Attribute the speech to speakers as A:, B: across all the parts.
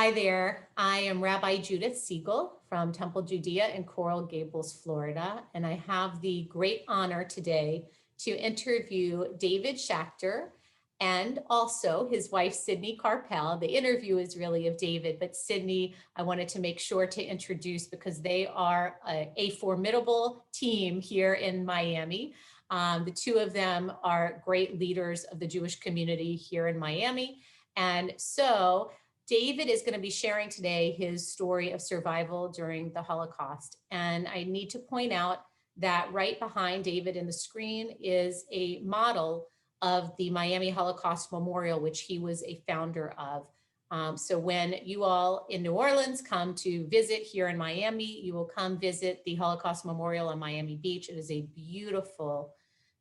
A: Hi there. I am Rabbi Judith Siegel from Temple, Judea in Coral Gables, Florida, and I have the great honor today to interview David Schaecter and also his wife, Sydney Carpel. The interview is really of David, but Sydney, I wanted to make sure to introduce because they are a formidable team here in Miami. The two of them are great leaders of the Jewish community here in Miami. And so David is going to be sharing today his story of survival during the Holocaust. And I need to point out that right behind David in the screen is a model of the Miami Holocaust Memorial, which he was a founder of. So when you all in New Orleans come to visit here in Miami, you will come visit the Holocaust Memorial on Miami Beach. It is a beautiful,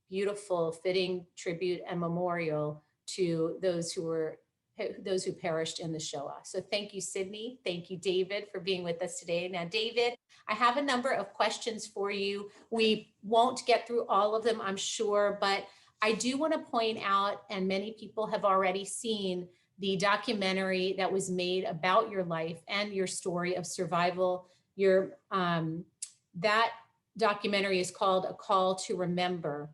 A: beautiful, fitting tribute and memorial to those who perished in the Shoah. So thank you, Sydney. Thank you, David, for being with us today. Now, David, I have a number of questions for you. We won't get through all of them, I'm sure, but I do want to point out, and many people have already seen the documentary that was made about your life and your story of survival. That documentary is called A Call to Remember.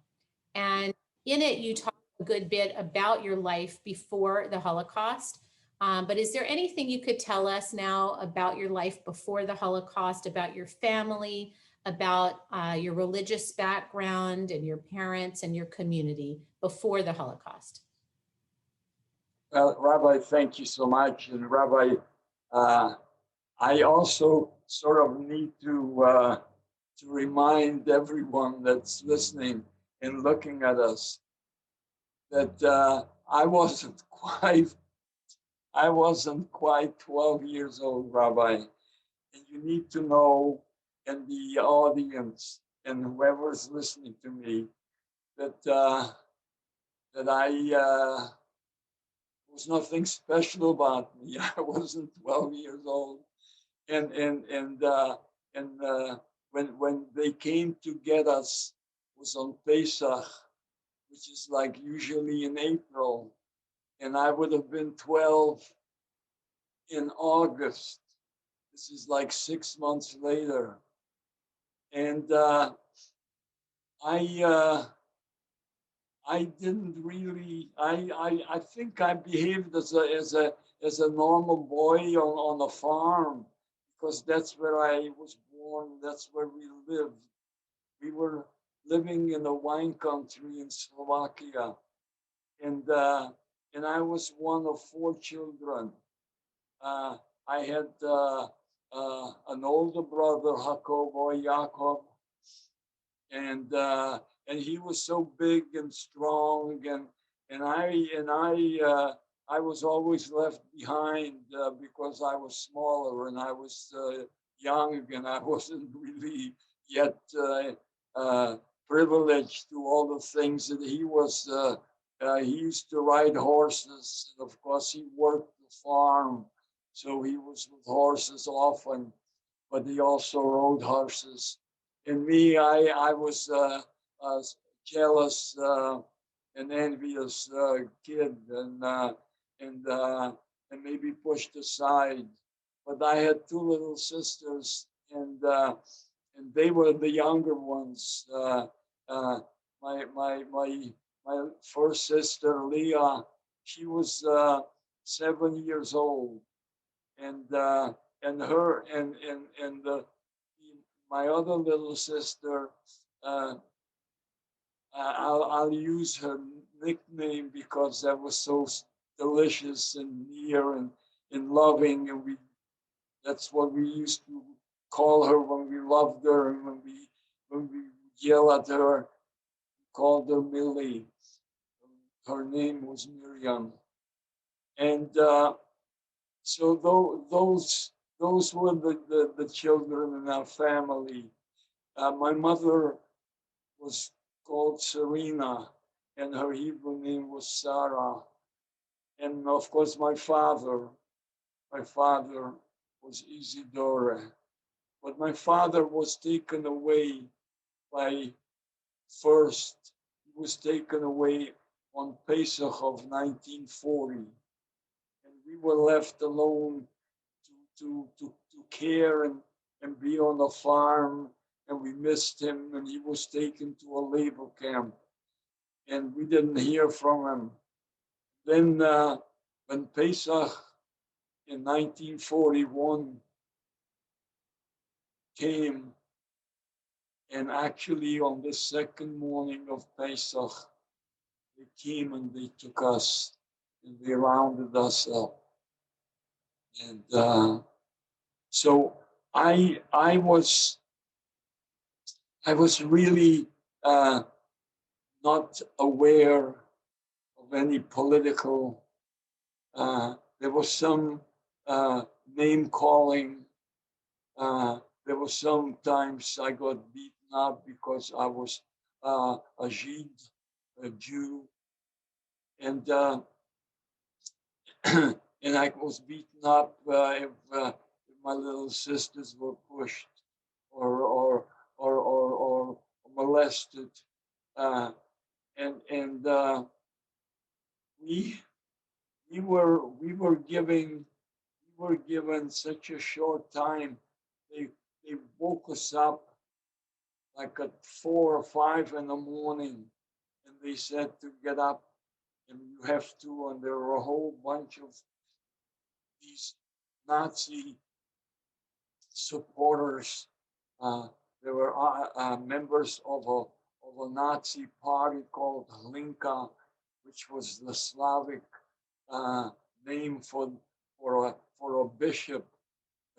A: And in it, you talk a good bit about your life before the Holocaust. But is there anything you could tell us now about your life before the Holocaust, about your family, about your religious background and your parents and your community before the Holocaust?
B: Well, Rabbi, thank you so much. And Rabbi, I also sort of need to remind everyone that's listening and looking at us that I wasn't quite 12 years old, Rabbi. And you need to know, and the audience and whoever's listening to me, that I was nothing special about me. I wasn't 12 years old, and when they came to get us was on Pesach, which is like usually in April, and I would have been 12 in August. This is like 6 months later, and I didn't really. I think I behaved as a normal boy on a farm, because that's where I was born. That's where we lived. We were living in the wine country in Slovakia, and I was one of 4 children. I had an older brother, Jacob, and he was so big and strong, and I was always left behind because I was smaller and I was young and I wasn't really yet privileged to all the things that he was. He used to ride horses, and of course he worked the farm, so he was with horses often, but he also rode horses. And me, I was a jealous and envious kid, and maybe pushed aside. But I had 2 little sisters, and they were the younger ones. My first sister, Leah, she was 7 years old, and her and my other little sister, I'll use her nickname because that was so delicious and near and loving, and that's what we used to call her when we loved her, and when we yell at her, we called her Millie. Her name was Miriam, and so those were the children in our family. My mother was called Serena, and her Hebrew name was Sarah. And of course, my father was Isidore. But my father was taken away he was taken away on Pesach of 1940. And we were left alone to care and be on the farm, and we missed him, and he was taken to a labor camp, and we didn't hear from him. Then when Pesach in 1941 came, and actually on the second morning of Pesach, they came and they took us and they rounded us up. And so I was really not aware of any political. There was some name calling. There was sometimes I got beaten up because I was a Žid, a Jew, and and I was beaten up if my little sisters were pushed or molested, and we were given such a short time. They woke us up like at 4 or 5 in the morning, and they said to get up, and you have to. And there were a whole bunch of these Nazi supporters. There were members of a Nazi party called Hlinka, which was the Slavic name for a bishop,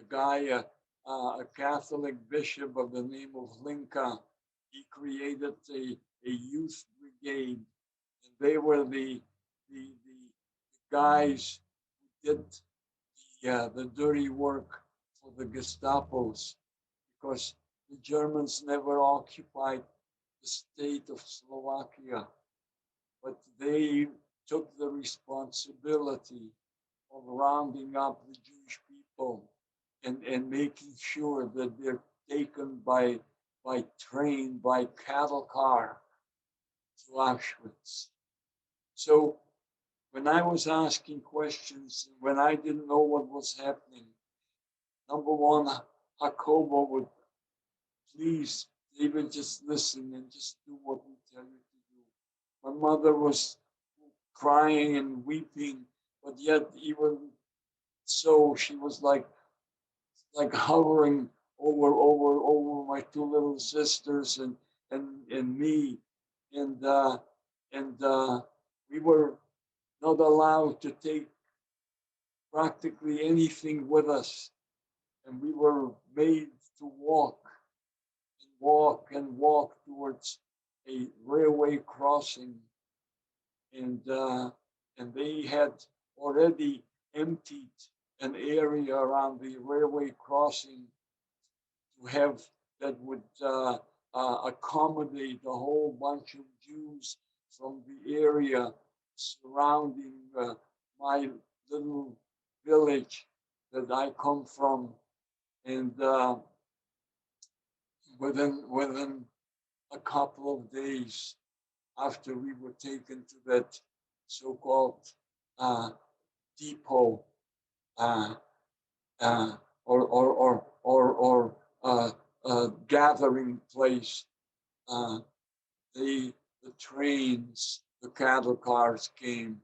B: a guy, a Catholic bishop of the name of Hlinka. He created a youth brigade, and they were the guys who did the dirty work for the Gestapos, because the Germans never occupied the state of Slovakia, but they took the responsibility of rounding up the Jewish people and making sure that they're taken by train, by cattle car to Auschwitz. So when I was asking questions, when I didn't know what was happening, number one, Jacobo would, please, David, just listen and just do what we tell you to do. My mother was crying and weeping, but yet even so, she was like hovering over my 2 little sisters and me, and we were not allowed to take practically anything with us, and we were made to walk towards a railway crossing, and they had already emptied an area around the railway crossing to have that would accommodate a whole bunch of Jews from the area surrounding my little village that I come from, and within a couple of days after we were taken to that so-called depot, or gathering place, the trains, the cattle cars came,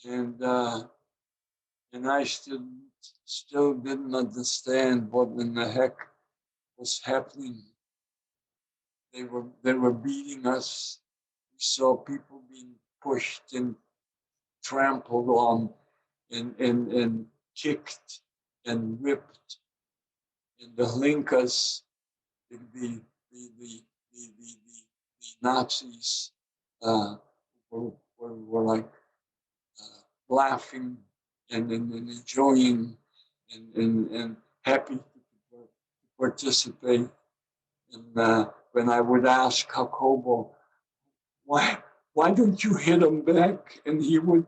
B: and I still didn't understand what in the heck was happening. They were beating us. We saw people being pushed and trampled on, and kicked and whipped. And the Hlinkas, the Nazis, were like laughing and enjoying and happy to participate. And when I would ask Jacobo, why don't you hit him back? And he would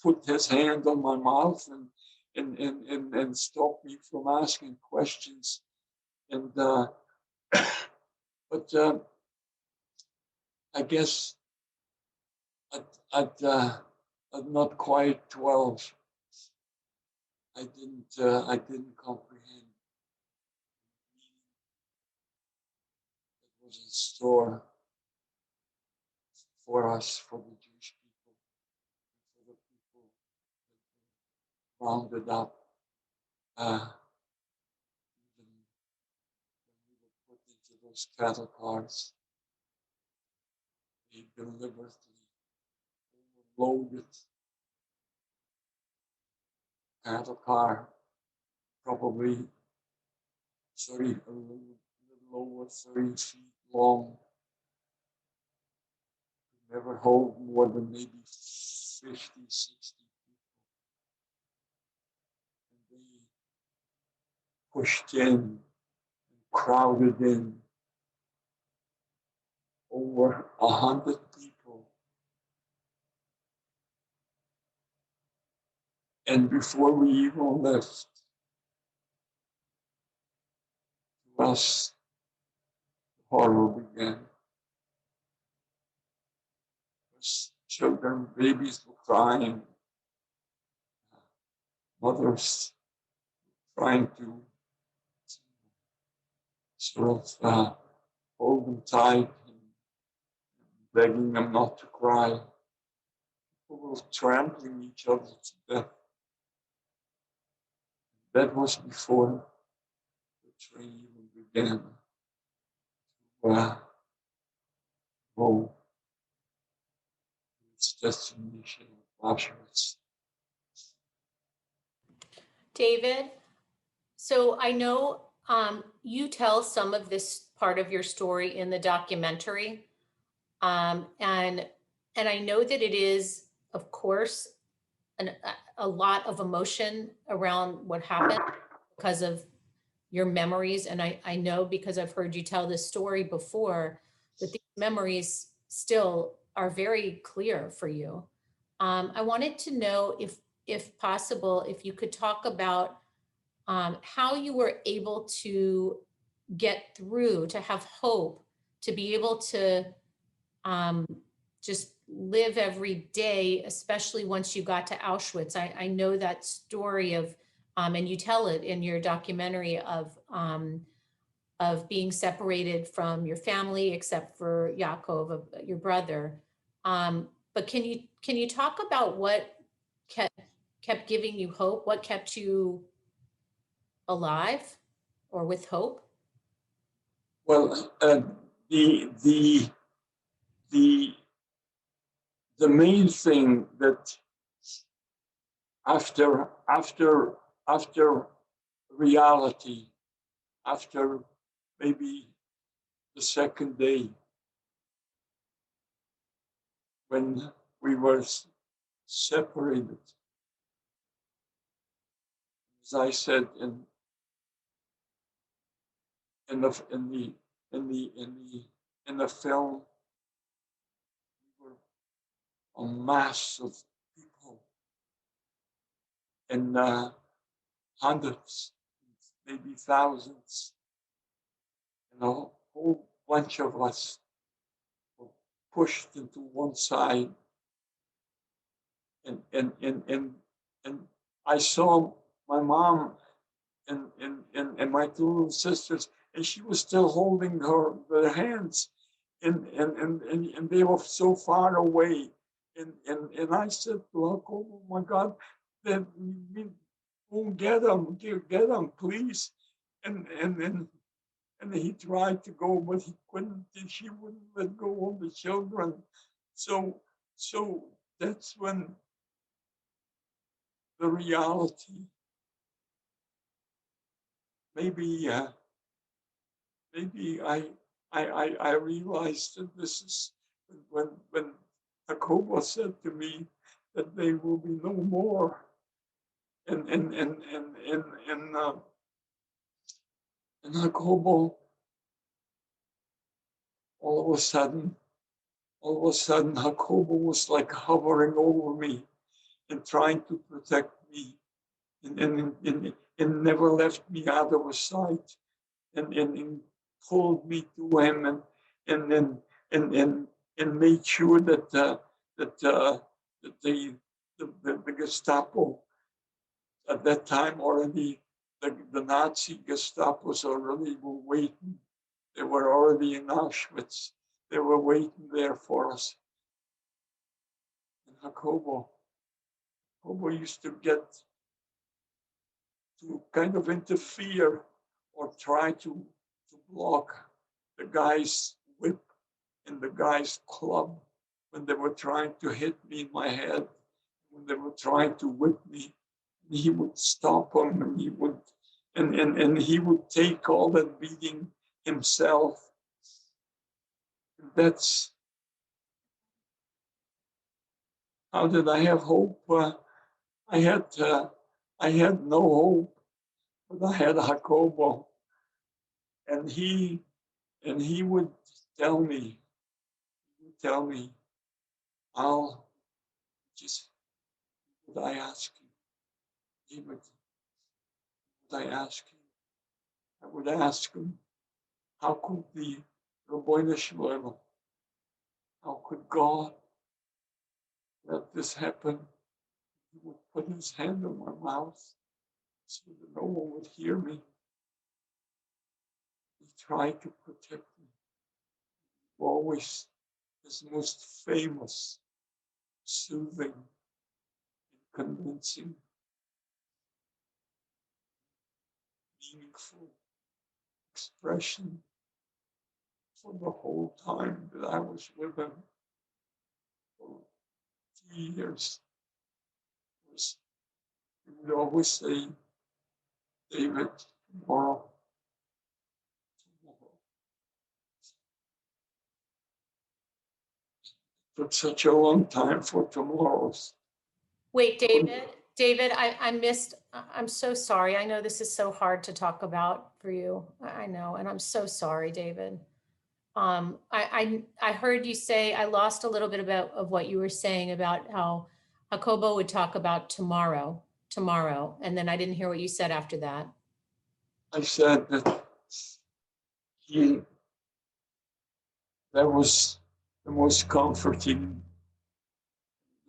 B: put his hand on my mouth and stop me from asking questions. And but I guess at not quite 12, I didn't comprehend what was in store for us, for the Jewish people, for the people that were rounded up. Even when we were put into those cattle cars, they deliberately overloaded cattle car, probably 30, a little over 30 feet long. Never hold more than maybe 50, 60 people. And they pushed in, crowded in over 100 people. And before we even left, to us, the horror began. Children, babies were crying, mothers trying to sort of hold them tight and begging them not to cry. People were trampling each other to death. That was before the train even began to go to its destination of Auschwitz.
A: David, so I know you tell some of this part of your story in the documentary, and I know that it is, of course, a lot of emotion around what happened because of your memories. And I know, because I've heard you tell this story before, that these memories still are very clear for you. I wanted to know, if possible, if you could talk about how you were able to get through, to have hope, to be able to um, just live every day, especially once you got to Auschwitz. I know that story of, and you tell it in your documentary, of being separated from your family, except for Yaakov, your brother. But can you talk about what kept giving you hope? What kept you alive or with hope?
B: Well, the the the the main thing that after reality, after maybe the second day, when we were separated, as I said in the in the in the in the in the film, we were a mass of people in hundreds, maybe thousands, and a whole bunch of us were pushed into one side, and I saw my mom and my two little sisters, and she was still holding their hands, and they were so far away. And I said to her, "Oh my God, then go get them, please." And he tried to go, but he couldn't. And she wouldn't let go of the children. So that's when the reality, maybe maybe I realized that this is when Jacobo said to me that there will be no more, and Jacobo, all of a sudden, Jacobo was like hovering over me and trying to protect me, and never left me out of his sight, and pulled me to him, and and and and, and made sure that that the Gestapo at that time already the Nazi Gestapos already were waiting. They were already in Auschwitz. They were waiting there for us. And Jacobo used to get to kind of interfere or try to block the guy's whip and the guy's club when they were trying to hit me in my head, when they were trying to whip me. He would stop them and he would and he would take all that beating himself. That's how did I have hope? I had no hope, but I had Jacobo, and he would tell me, I'll just would I ask you, David, would I ask you? I would ask him, how could the Rabbi Shmuel, how could God let this happen? He would put his hand on my mouth so that no one would hear me. He tried to protect me. Always his most famous, soothing, and convincing, meaningful expression for the whole time that I was with him for 3 years. He would always say, David, tomorrow. It took such a long time for tomorrows.
A: Wait, David, I missed, I'm so sorry. I know this is so hard to talk about for you. I know, and I'm so sorry, David. I heard you say, I lost a little bit of what you were saying about how Jacobo would talk about tomorrow, and then I didn't hear what you said after that.
B: I said that that was the most comforting,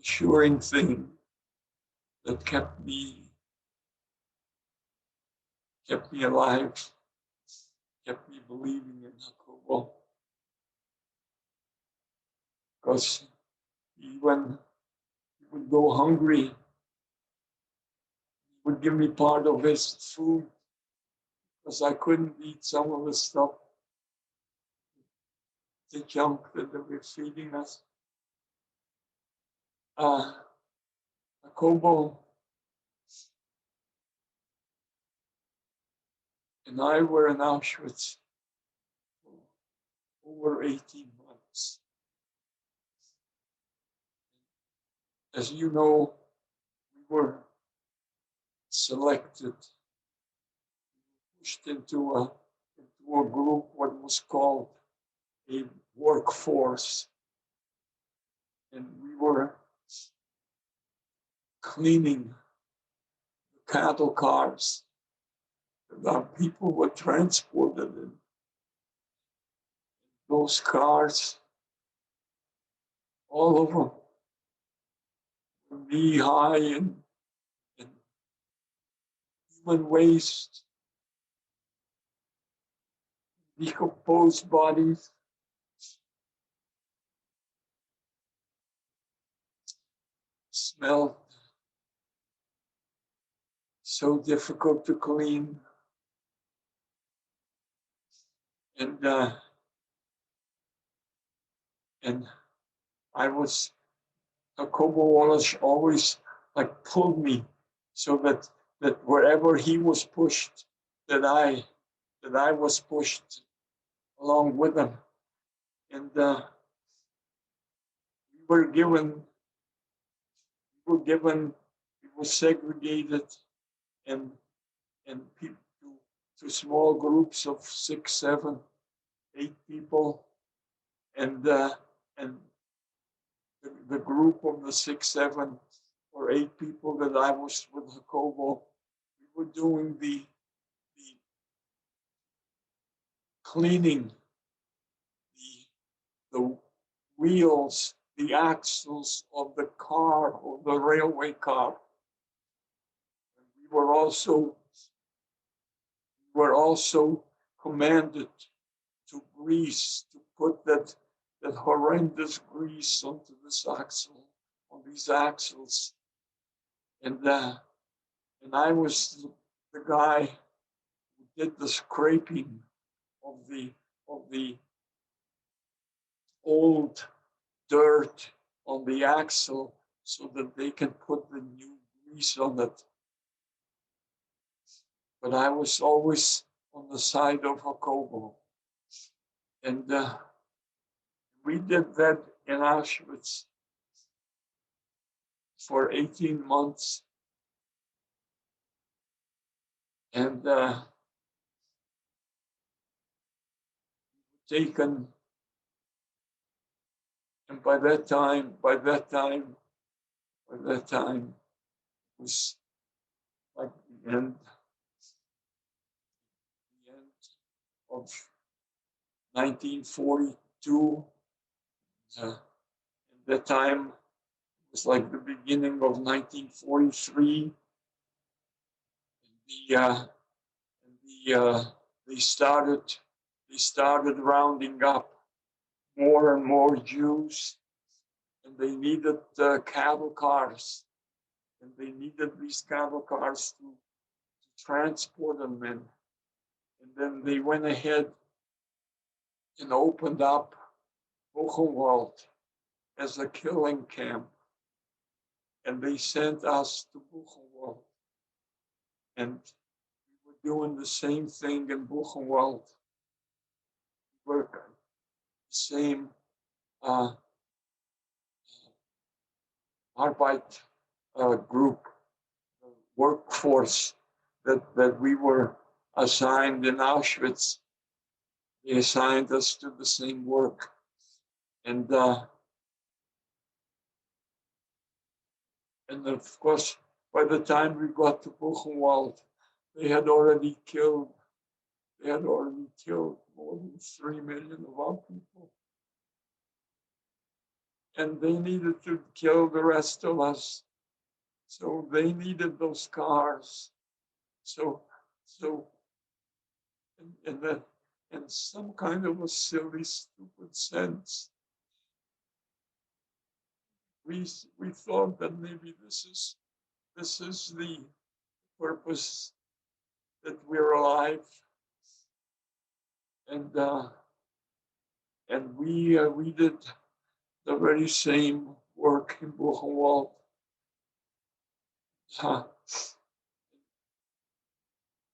B: assuring thing that kept me alive, kept me believing in Jacobo. Because when he would go hungry, he would give me part of his food because I couldn't eat some of the stuff, the junk that they were feeding us. Jacobo and I were in Auschwitz for over 18 months. As you know, we were selected, pushed into a group, what was called a workforce. And we were cleaning the cattle cars that our people were transported in. Those cars, all of them, were knee high in human waste, decomposed bodies. Smelled so difficult to clean. And I was, Jacobo always like pulled me so that wherever he was pushed, that I was pushed along with him. And we were segregated and people to small groups of 6, 7, 8 people, and the group of the 6, 7, or 8 people that I was with Jacobo, we were doing the cleaning, the wheels, the axles of the car, of the railway car. And we were also commanded to grease, to put that horrendous grease onto this axle, on these axles. And I was the guy who did the scraping of the old dirt on the axle so that they can put the new grease on it. But I was always on the side of Jacobo. And we did that in Auschwitz for 18 months. And taken, and by that time, it was like the end of 1942. At that time, it was like the beginning of 1943. They started rounding up more and more Jews, and they needed cattle cars, and they needed these cattle cars to transport them in. And then they went ahead and opened up Buchenwald as a killing camp. And they sent us to Buchenwald. And we were doing the same thing in Buchenwald. We were the same Arbeit group, workforce that we were assigned in Auschwitz. They assigned us to the same work. And of course, by the time we got to Buchenwald, they had already killed more than 3 million of our people. And they needed to kill the rest of us. So they needed those cars. So in some kind of a silly, stupid sense, we thought that maybe this is the purpose that we're alive, and we did the very same work in Buchenwald.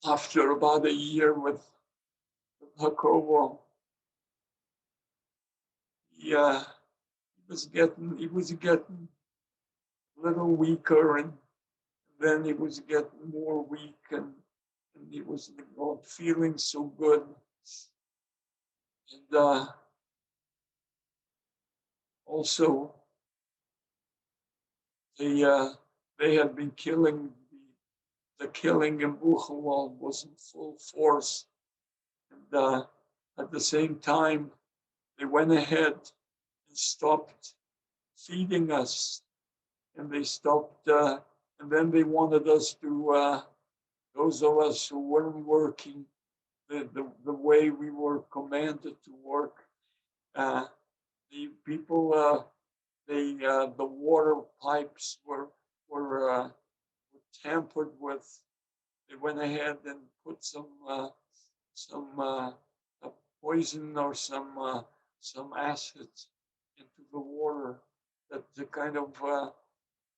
B: After about a year with Jacobo, he was getting a little weaker, and then he was getting more weak, and he was not feeling so good. And also, they had been killing. The killing in Buchenwald was in full force, and at the same time, they went ahead and stopped feeding us, and they stopped. And then they wanted us to, those of us who weren't working the way we were commanded to work, the people, the water pipes were tampered with. They went ahead and put some poison or some acid into the water that kind of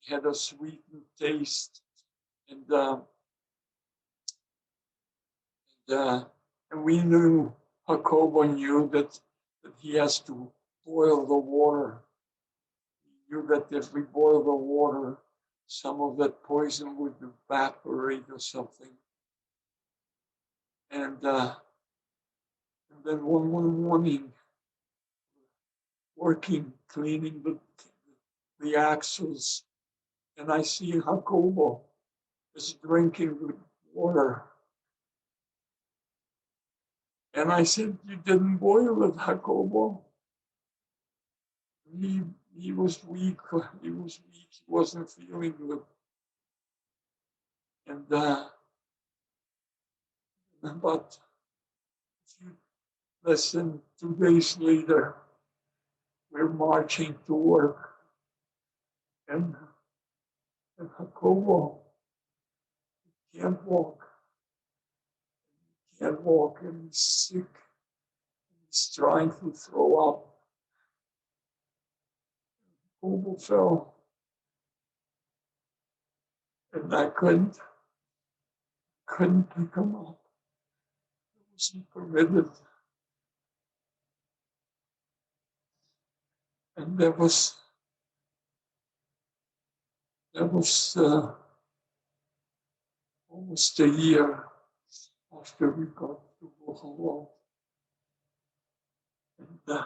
B: had a sweetened taste, and we knew, Jacobo knew that he has to boil the water. He knew that if we boil the water, some of that poison would evaporate or something. And then one morning, working, cleaning the axles, and I see Jacobo is drinking the water. And I said, "You didn't boil it, Jacobo." He was weak. He wasn't feeling good. And about less than 2 days later, we're marching to work. And Jacobo can't walk. Can't walk, and he's sick. He's trying to throw up. Jacobo fell. And I couldn't pick him up. It wasn't permitted. And that was almost a year after we got to Buffalo. And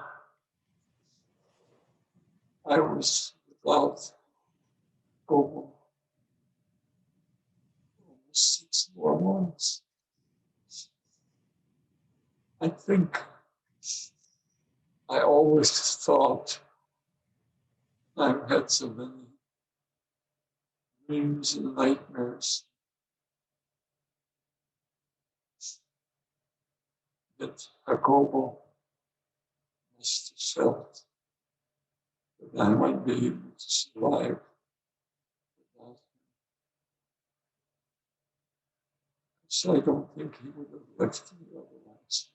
B: I was without Jacobo almost 6 more months. I think I always thought I had so many dreams and nightmares that Jacobo must have felt that I might be able to survive without him. So I don't think he would have left me otherwise.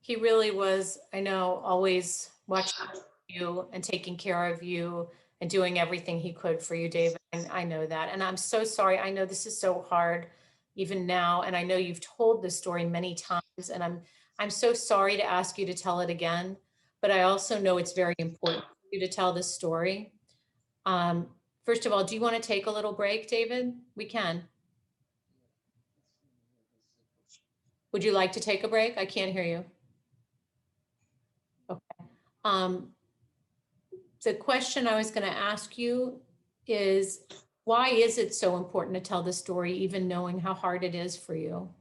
A: He really was, I know, always watching you and taking care of you and doing everything he could for you, David. And I know that. And I'm so sorry. I know this is so hard even now. And I know you've told this story many times. And I'm so sorry to ask you to tell it again. But I also know it's very important for you to tell this story. First of all, do you want to take a little break, David? We can. Would you like to take a break? I can't hear you. Okay. The question I was going to ask you is, why is it so important to tell the story, even knowing how hard it is for you?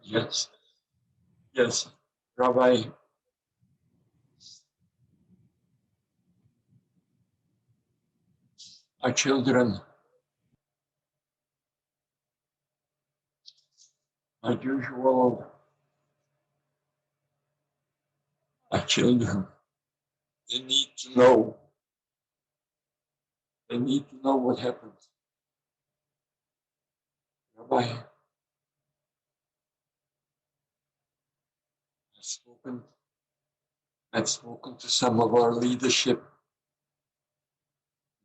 B: Yes, yes, Rabbi. Our children are usual. Our children, they need to know. They need to know what happened. Rabbi, I've spoken to some of our leadership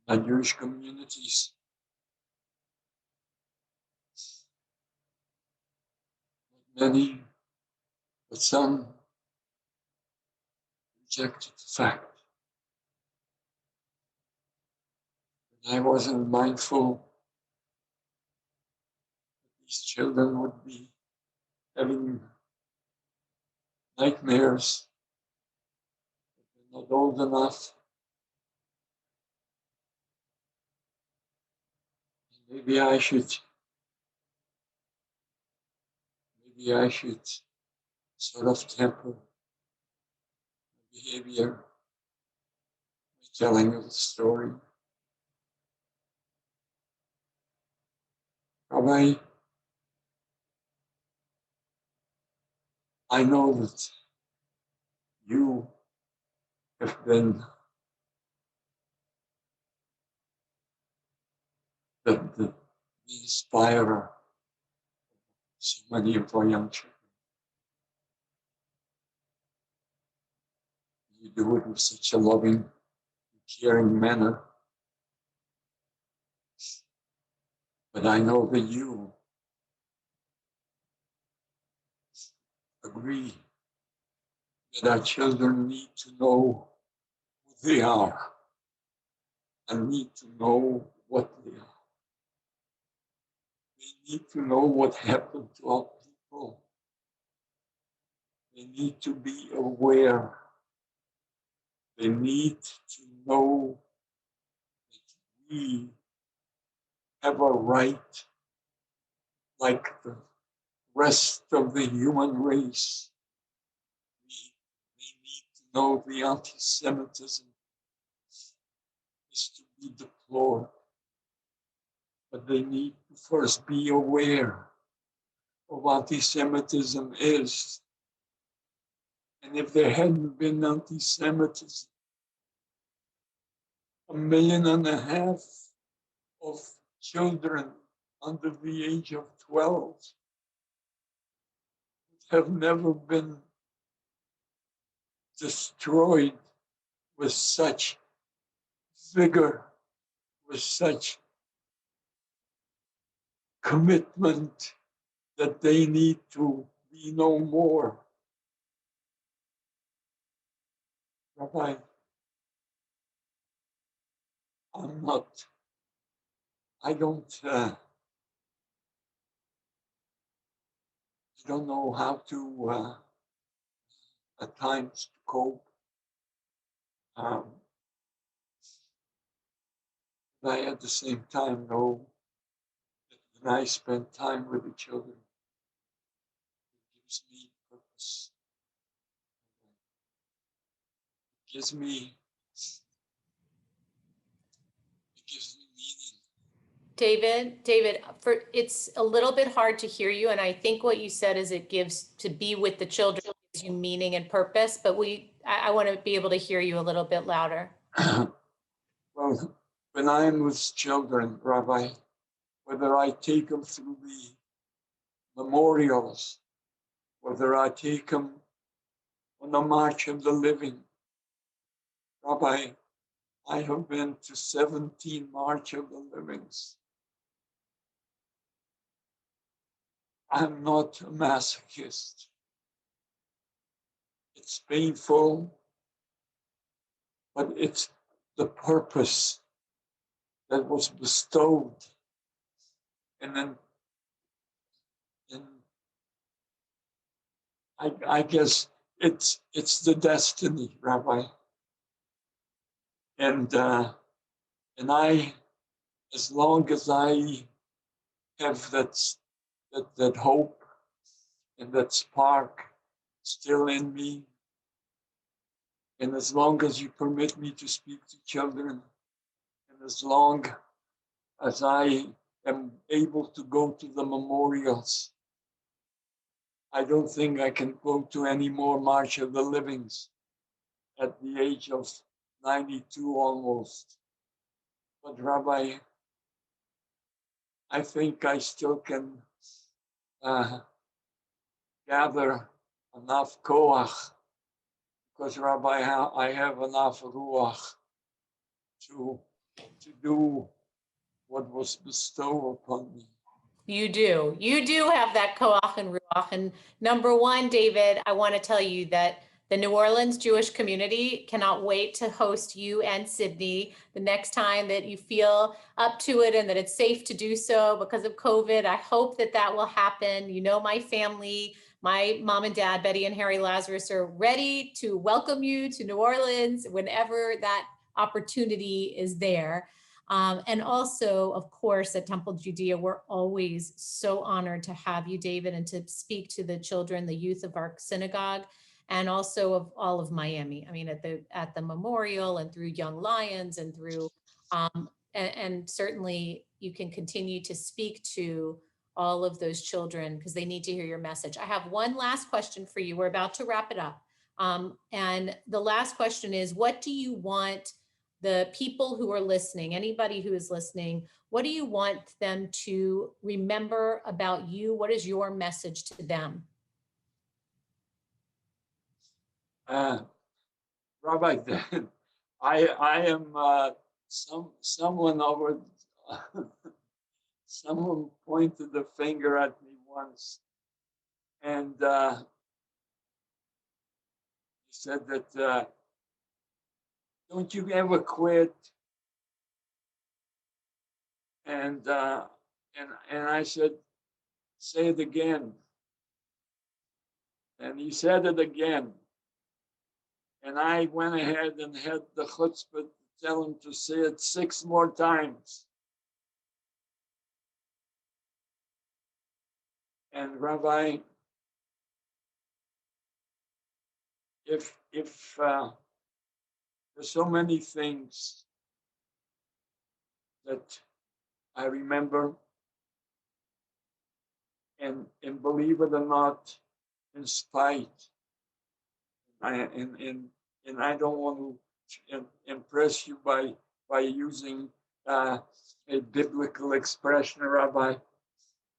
B: in Jewish communities. Not many, but some rejected the fact that I wasn't mindful that these children would be having nightmares, that they're not old enough. Maybe I should sort of temper my behavior by telling you the story. Rabbi, I know that you have been the inspirer of so many of our young children. You do it with such a loving, caring manner. But I know that you agree that our children need to know who they are and need to know what they are. They need to know what happened to our people. They need to be aware. They need to know that we have a right, like the rest of the human race. They need to know the anti-Semitism be deplored, but they need to first be aware of what anti-Semitism is. And if there hadn't been anti-Semitism, 1.5 million of children under the age of 12 have never been destroyed with such vigor, with such commitment that they need to be no more. Rabbi, I don't know how to at times cope. But I at the same time know that when I spend time with the children, it gives me purpose. It gives me meaning.
A: David, it's a little bit hard to hear you, and I think what you said is it gives to be with the children gives you meaning and purpose. But I want to be able to hear you a little bit louder.
B: Well, when I'm with children, Rabbi, whether I take them through the memorials, whether I take them on the March of the Living, Rabbi, I have been to 17 March of the Livings. I'm not a masochist. It's painful, but it's the purpose that was bestowed. And then, I guess it's the destiny, Rabbi. And I, as long as I have that hope and that spark still in me, and as long as you permit me to speak to children, and as long as I am able to go to the memorials, I don't think I can go to any more March of the Livings at the age of 92 almost. But Rabbi, I think I still can gather enough koach, because Rabbi, I have enough ruach to do what was bestowed upon me.
A: You do have that koach and ruach. And number one, David, I want to tell you that the New Orleans Jewish community cannot wait to host you and Sydney the next time that you feel up to it and that it's safe to do so because of COVID. I hope that will happen. You know, my family, my mom and dad, Betty and Harry Lazarus, are ready to welcome you to New Orleans whenever that opportunity is there. And also, of course, at Temple Judea, we're always so honored to have you, David, and to speak to the children, the youth of our synagogue, and also of all of Miami. I mean, at the memorial and through Young Lions and through, and certainly you can continue to speak to all of those children because they need to hear your message. I have one last question for you. We're about to wrap it up. And the last question is, what do you want the people who are listening, anybody who is listening, what do you want them to remember about you? What is your message to them?
B: Rabbi, I am someone over. Someone pointed the finger at me once, and he said that don't you ever quit? And I said, say it again. And he said it again. And I went ahead and had the chutzpah to tell him to say it 6 more times. And Rabbi, if there's so many things that I remember, and believe it or not, in spite, and I don't want to impress you by using a biblical expression, Rabbi,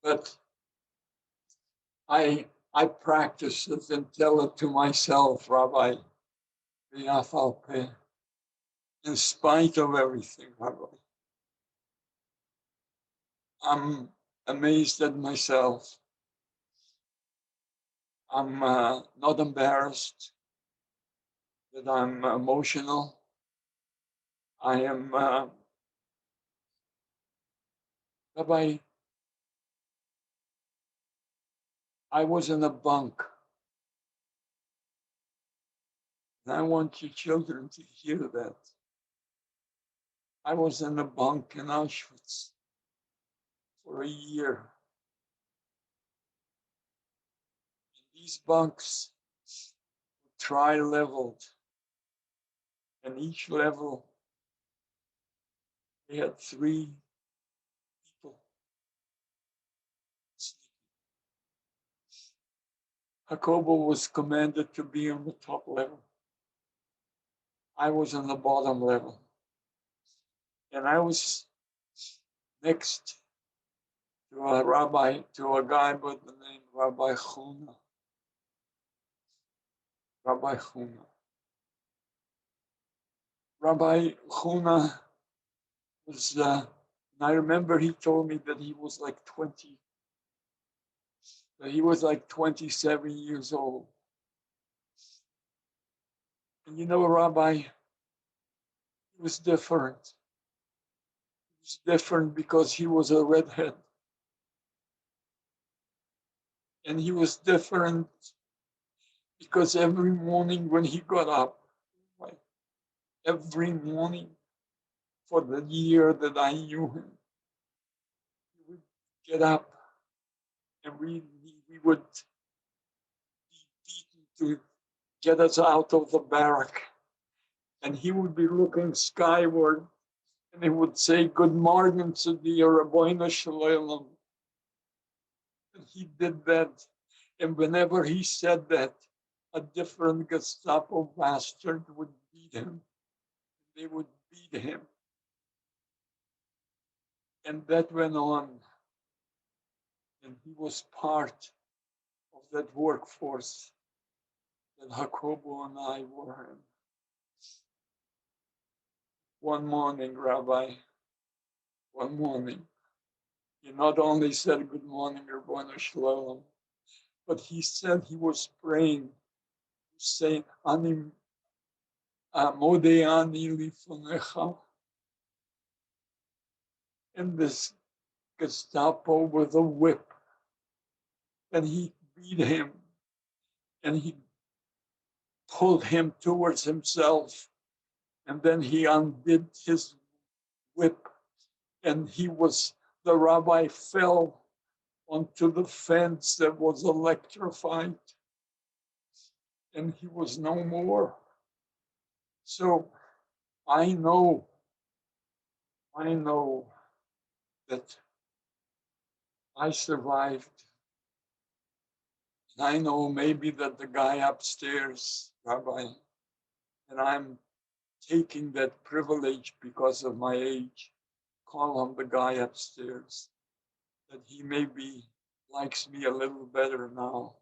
B: but I practice it and tell it to myself, Rabbi, in spite of everything, Rabbi. I'm amazed at myself. I'm not embarrassed that I'm emotional. I am, Rabbi, I was in a bunk. And I want you children to hear that. I was in a bunk in Auschwitz for a year. These bunks were tri-leveled, and each level they had 3 people sleeping. Jacobo was commanded to be on the top level. I was on the bottom level. And I was next to a rabbi, to a guy by the name Rabbi Chuna. Rabbi Chuna. Rabbi Chuna was, and I remember he told me that he was like 27 years old. And you know, Rabbi, he was different. He was different because he was a redhead. And he was different because every morning when he got up, like every morning for the year that I knew him, he would get up and we would be beaten to get us out of the barrack. And he would be looking skyward and he would say, "Good morning to the Rabbeinu Shalom." And he did that. And whenever he said that, a different Gestapo bastard would beat him. They would beat him. And that went on. And he was part of that workforce that Jacobo and I were in. One morning, Rabbi, one morning, he not only said, "Good morning, Rabbeinu Shalom," but he said he was praying, saying, "Ani modeani lifonecha." And this Gestapo with a whip, and he beat him, and he pulled him towards himself, and then he undid his whip, and the rabbi fell onto the fence that was electrified, and he was no more. So I know that I survived. And I know maybe that the guy upstairs, Rabbi, and I'm taking that privilege because of my age, call him the guy upstairs, that he maybe likes me a little better now.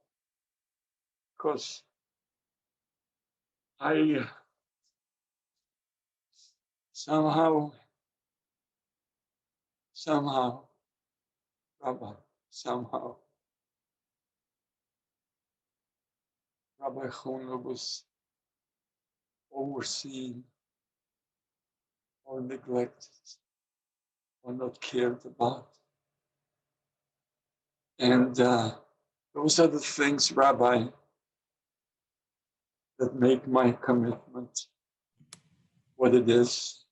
B: Because I somehow, Rabbi, Rabbi Chuna was overseen or neglected or not cared about. And those are the things, Rabbi, that make my commitment what it is.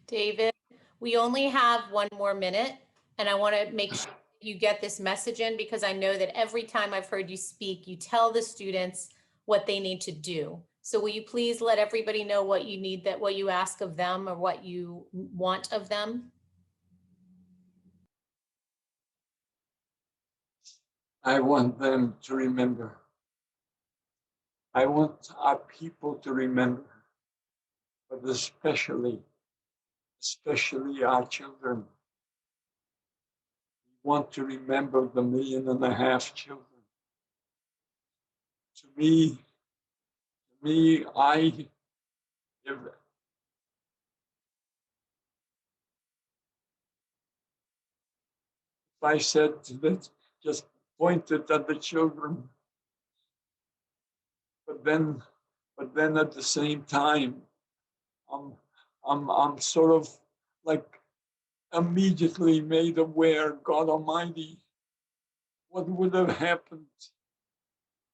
A: David, we only have 1 more minute, and I want to make sure you get this message in, because I know that every time I've heard you speak, you tell the students what they need to do. So will you please let everybody know what you need, that what you ask of them or what you want of them?
B: I want them to remember. I want our people to remember, but especially our children. We want to remember the 1.5 million children. To me, if I said that, just pointed at the children, but then at the same time, I'm sort of like immediately made aware, God Almighty, what would have happened?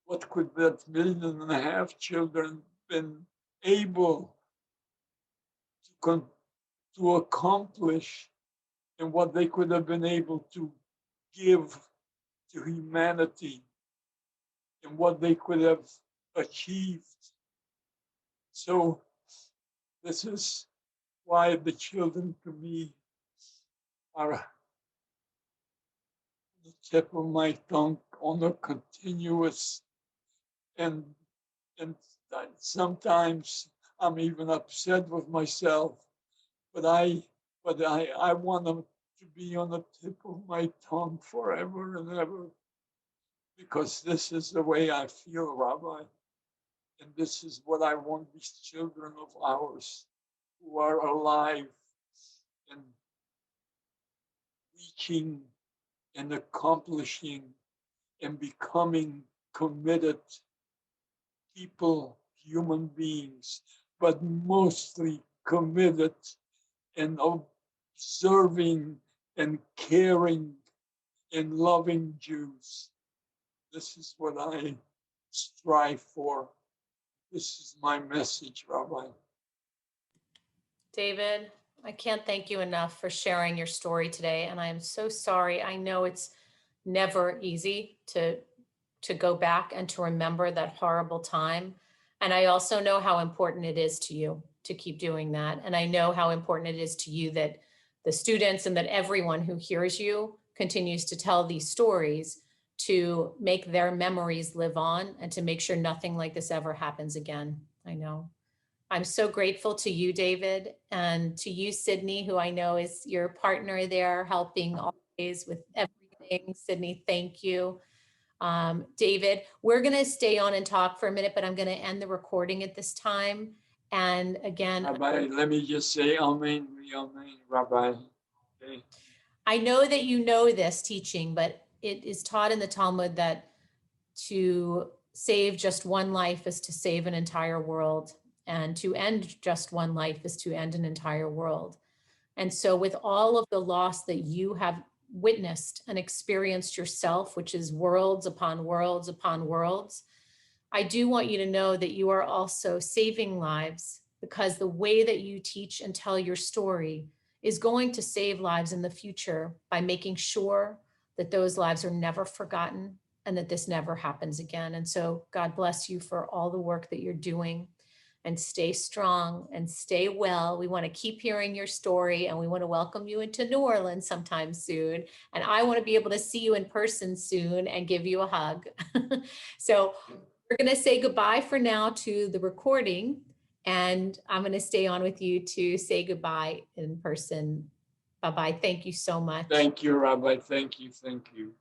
B: What could that 1.5 million children been able to accomplish, and what they could have been able to give to humanity, and what they could have achieved? So this is why the children to me are the tip of my tongue on a continuous, and and sometimes I'm even upset with myself, but I want them to be on the tip of my tongue forever and ever, because this is the way I feel, Rabbi, and this is what I want these children of ours who are alive and reaching and accomplishing and becoming committed people, human beings, but mostly committed and observing and caring and loving Jews. This is what I strive for. This is my message, Rabbi.
A: David, I can't thank you enough for sharing your story today. And I am so sorry. I know it's never easy to go back and to remember that horrible time. And I also know how important it is to you to keep doing that. And I know how important it is to you that the students and that everyone who hears you continues to tell these stories to make their memories live on and to make sure nothing like this ever happens again. I know. I'm so grateful to you, David, and to you, Sydney, who I know is your partner there, helping always with everything. Sydney, thank you. David, we're going to stay on and talk for a minute, but I'm going to end the recording at this time. And again,
B: Rabbi, let me just say Amen, Amen, Rabbi. Okay.
A: I know that you know this teaching, but it is taught in the Talmud that to save just one life is to save an entire world, and to end just one life is to end an entire world. And so with all of the loss that you have witnessed and experienced yourself, which is worlds upon worlds upon worlds, I do want you to know that you are also saving lives, because the way that you teach and tell your story is going to save lives in the future by making sure that those lives are never forgotten and that this never happens again. And so God bless you for all the work that you're doing, and stay strong and stay well. We want to keep hearing your story, and we want to welcome you into New Orleans sometime soon. And I want to be able to see you in person soon and give you a hug. So we're going to say goodbye for now to the recording, and I'm going to stay on with you to say goodbye in person. Bye-bye. Thank you so much.
B: Thank you, Rabbi. Thank you. Thank you.